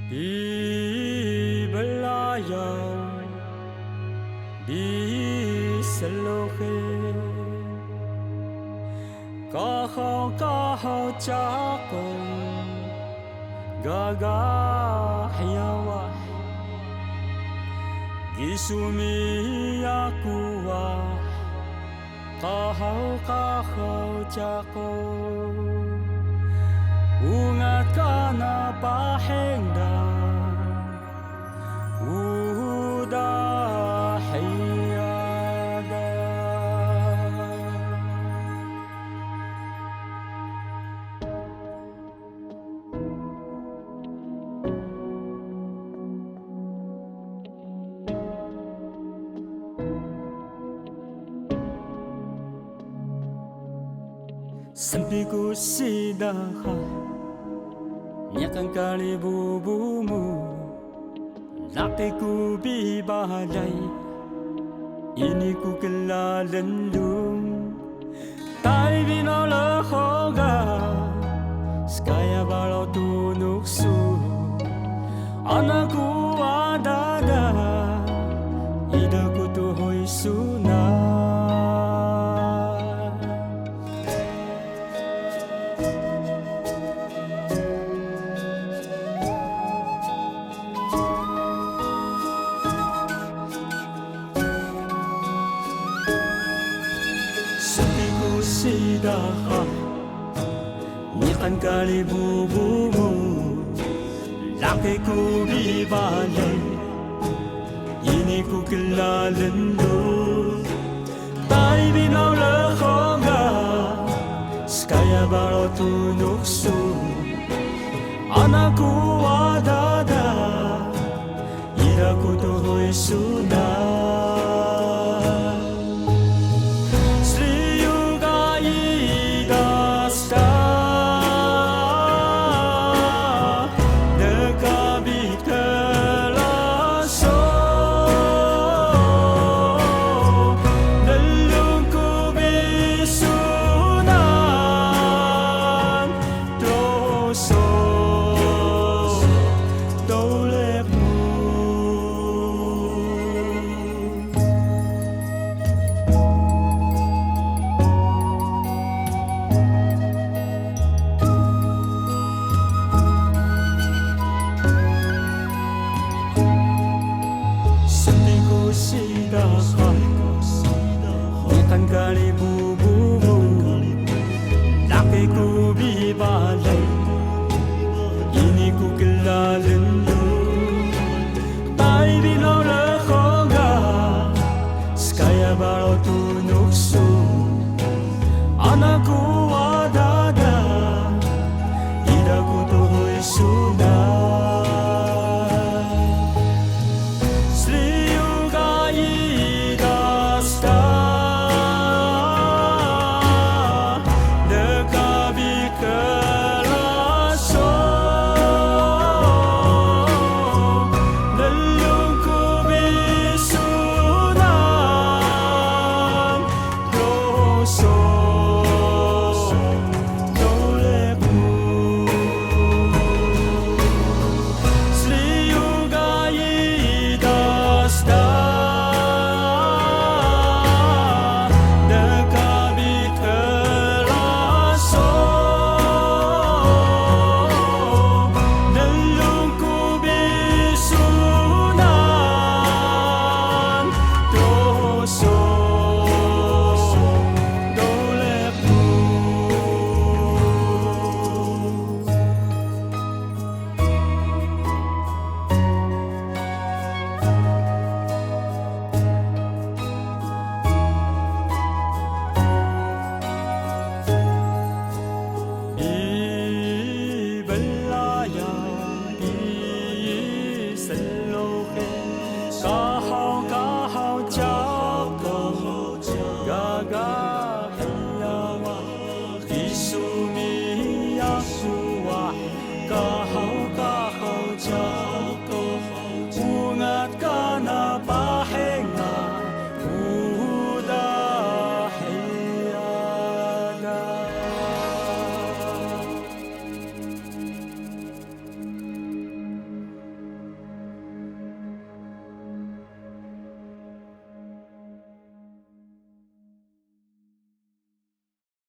Di belayar di selohe kahau cakong gagah yawah gisumi aku wah kahau cakong ungat ka na pahengda udahiyada Sampiku sidaha Nyakan kali bubumu Lakiku bibalay Ini ku kelalendung Tai binalahoga Skaya balau tunuksu Anakku adada Idaku tuhoy sunat Sabiku sidaha Nyakan kali bubumu Lakiku bibalay Ini ku kelalendung Tai binaw lakonga Skaya balau tunuksu Anakku adada Idaku tuhoy sunat Nyakan kali bubumu Lakiku bibalay Ini ku kelalendung Tai binaw lakonga Skaya balau tunuksu Anakku adada Idaku tuhoy sunat Kahau cakong gagah yawa isu